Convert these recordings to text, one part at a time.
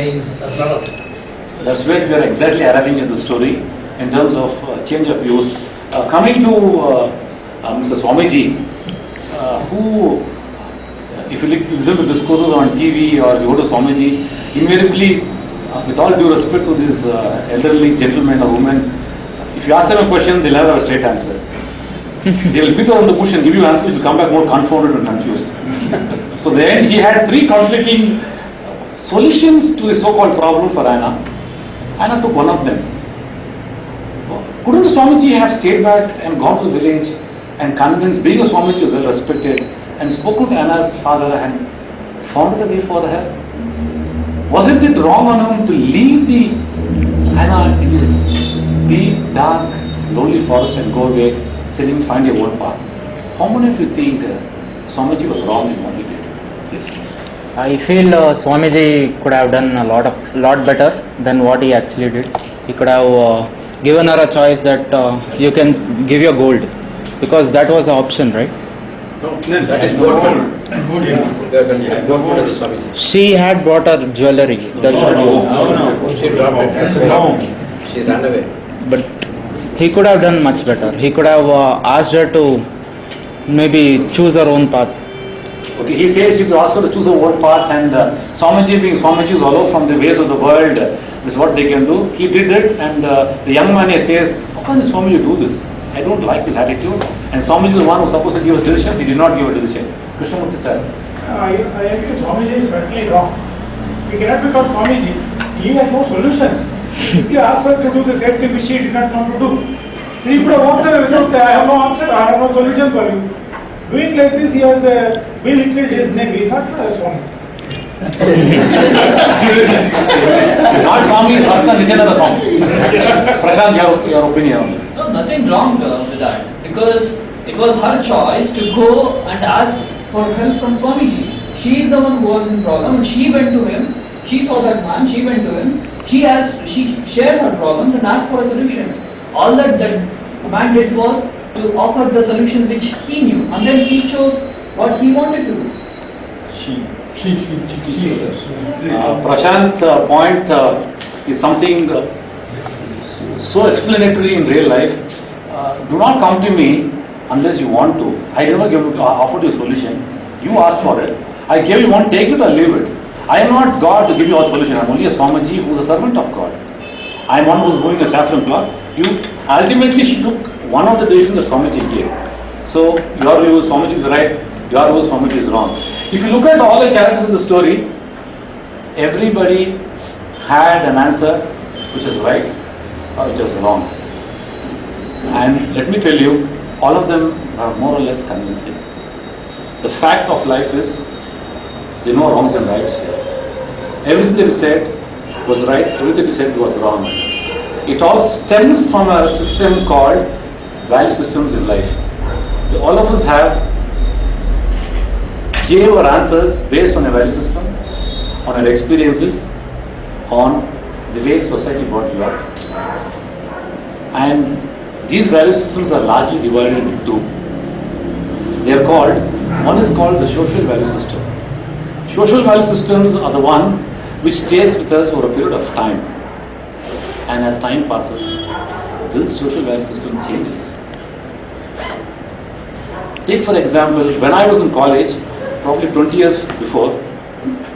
is a product. That's where we are exactly arriving at the story in terms of change of views. Coming to Mr. Swamiji, who, if you listen to discourses on TV or you go to Swamiji, invariably, with all due respect to this elderly gentleman or woman, if you ask them a question, they'll never have a straight answer. They will beat around the bush and give you answers, you come back more confounded and confused. So then he had three conflicting solutions to the so-called problem for Anna. Anna took one of them. Couldn't the Swamiji have stayed back and gone to the village and convinced, being a Swamiji well respected, and spoken to Anna's father and found a way for her? Wasn't it wrong on him to leave the Anna in this deep, dark, lonely forest and go away, saying, find your own path? How many of you think Swamiji was wrong in what he did? Yes. I feel Swamiji could have done a lot better than what he actually did. He could have given her a choice that you can give your gold, because that was the option, right? No, that is gold. She had brought her jewellery. That's what No. She dropped it. She ran away. But he could have done much better. He could have asked her to maybe choose her own path. Okay, he says you could ask her to choose her own path, and Swamiji, being Swamiji, is all from the ways of the world. This is what they can do. He did it, and the young man here says, how can this Swamiji do this? I don't like this attitude. And Swamiji is the one who was supposed to give us decisions. He did not give a decision. Krishnamurti sir. I agree, Swamiji is certainly wrong. We cannot be called Swamiji. He has no solutions. He asked her to do the same thing which she did not want to do. He could have walked away without, I have no answer, I have no solution for you. Doing like this, he has belittled his name. He is not Swami. Not Swami, Bharata Nityananda Swami. Prashant, your opinion on this? No, nothing wrong with that, because it was her choice to go and ask for help from Swamiji. She is the one who was in problem, and she went to him. She saw that man, she went to him. She shared her problems and asked for a solution. All that man did was to offer the solution which he knew, and then he chose what he wanted to do. Prashant's point is something so explanatory in real life. Do not come to me unless you want to. I never offered you a solution. You asked for it. I gave you one, take it or leave it. I am not God to give you all solution. I am only a Swamiji who is a servant of God. I am one who is moving a saffron cloth. Ultimately, she took one of the decisions that Swamiji gave. So, your view, Swamiji is right, your view, Swamiji is wrong. If you look at all the characters in the story, everybody had an answer which is right or which is wrong. And let me tell you, all of them are more or less convincing. The fact of life is, there are no wrongs and rights here. Everything that is said was right, everything that is said was wrong. It all stems from a system called value systems in life. All of us gave our answers based on a value system, on our experiences, on the way society brought you up. And these value systems are largely divided into two. One is called the social value system. Social value systems are the one which stays with us for a period of time. And as time passes, this social value system changes. Take for example, when I was in college, probably 20 years before,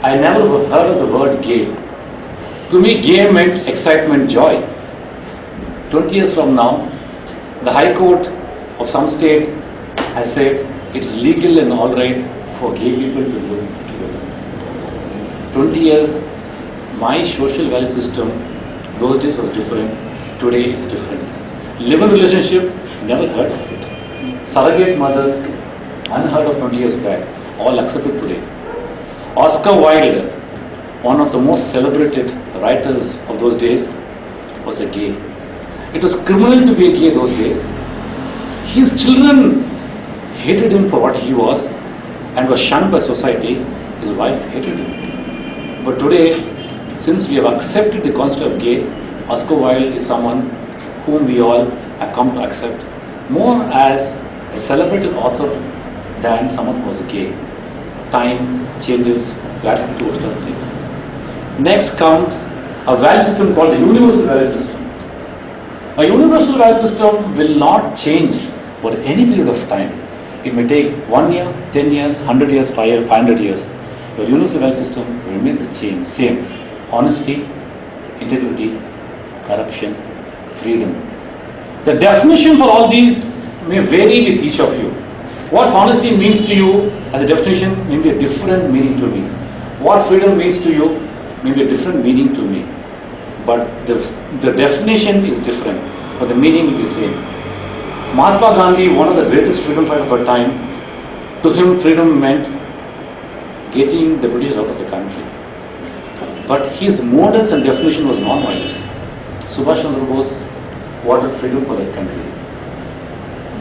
I never heard of the word gay. To me, gay meant excitement, joy. 20 years from now, the High Court of some state has said it's legal and all right for gay people to live together. 20 years, my social value system, those days was different, today it's different. Live-in relationship, never heard of it. Surrogate mothers, unheard of 20 years back, all accepted today. Oscar Wilde, one of the most celebrated writers of those days, was a gay. It was criminal to be a gay those days. His children hated him for what he was and was shunned by society. His wife hated him. But today, since we have accepted the concept of gay, Oscar Wilde is someone whom we all have come to accept more as a celebrated author than someone who was gay. Time changes the attitude towards those things. Next comes a value system called the universal value system. A universal value system will not change for any period of time. It may take 1 year, 10 years, 100 years, 500 years. The universal value system remains the same. Honesty, integrity, corruption, freedom. The definition for all these may vary with each of you. What honesty means to you as a definition may be a different meaning to me. What freedom means to you may be a different meaning to me. But the definition is different, but the meaning will be the same. Mahatma Gandhi, one of the greatest freedom fighters of our time, to him freedom meant getting the British out of the country. But his modus and definition was non-violence. Subhash Chandra Bose wanted freedom for that country.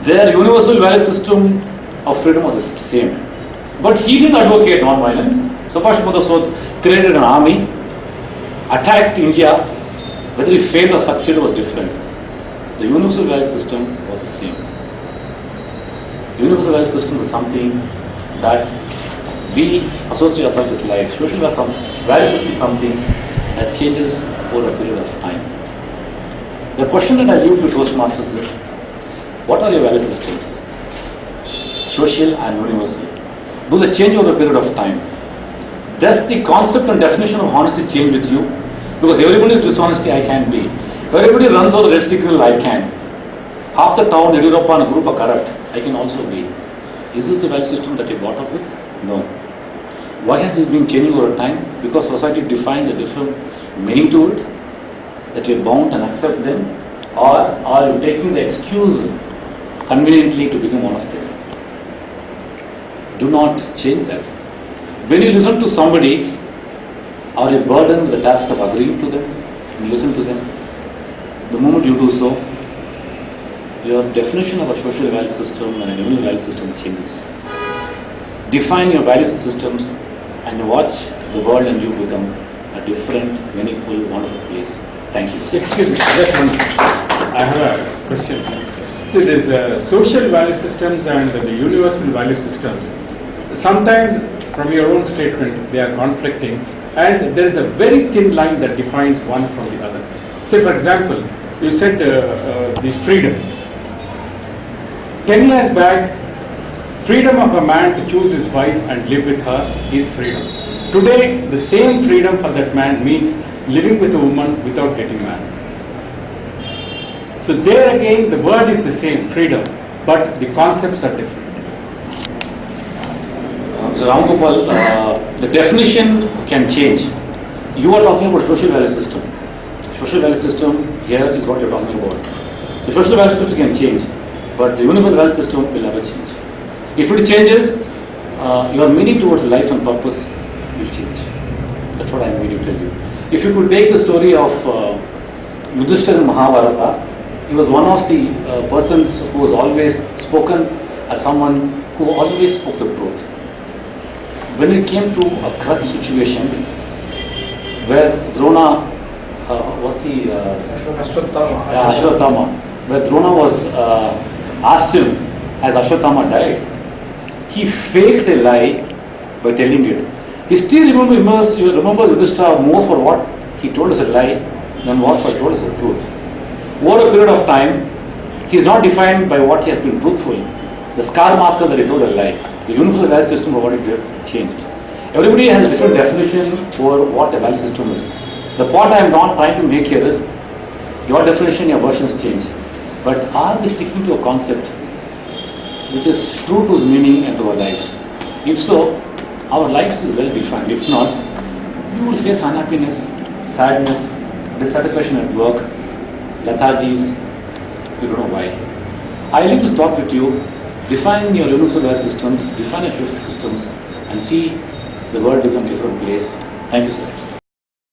Their universal value system of freedom was the same. But he didn't advocate non-violence. Subhash Chandra Bose created an army, attacked India. Whether he failed or succeeded was different. The universal value system was the same. Universal value system is something that we associate ourselves with life. Social value system is something that changes over a period of time. The question that I leave to Toastmasters is, what are your value systems? Social and universal. Do they change over a period of time? Does the concept and definition of honesty change with you? Because everybody is dishonesty, I can be. Everybody runs over the red signal, I can. Half the town, Yediyurappa and a group are corrupt, I can also be. Is this the value system that you got up with? No. Why has it been changing over time? Because society defines a different meaning to it, that you're bound and accept them, or are you taking the excuse conveniently to become one of them? Do not change that. When you listen to somebody, are you burdened with the task of agreeing to them and listen to them? The moment you do so, your definition of a social value system and a universal value system changes. Define your value systems and watch the world and you become a different, meaningful, wonderful place. Thank you. Excuse me, just one minute. I have a question. See, there's social value systems and the universal value systems. Sometimes, from your own statement, they are conflicting, and there is a very thin line that defines one from the other. Say, for example, you said the freedom. 10 years back, freedom of a man to choose his wife and live with her is freedom. Today, the same freedom for that man means living with a woman without getting married. So there again, the word is the same, freedom, but the concepts are different. So Ram Gopal, the definition can change. You are talking about social value system. Social value system here is what you're talking about. The social value system can change, but the universal value system will never change. If it changes, your meaning towards life and purpose will change. That's what I'm meaning to tell you. If you could take the story of Yudhishthira in Mahabharata, he was one of the persons who was always spoken as someone who always spoke the truth. When it came to a crutch situation where Drona Ashwatthama, where Drona was asked him as Ashwatthama died, he faked a lie by telling it. He still remembers Yudhishthira more for what he told as a lie than what he told as the truth. Over a period of time, he is not defined by what he has been truthful. The scar markers that he told a lie. The universal value system of what he did changed. Everybody has a different definition for what a value system is. The point I am not trying to make here is your definition, your versions change. But are we sticking to a concept which is true to its meaning and to our lives? If so, our lives is well defined. If not, you will face unhappiness, sadness, dissatisfaction at work, lethargies. You don't know why. I leave this thought with you. Define your universal value systems, define your social systems, and see the world become a different place. Thank you, sir.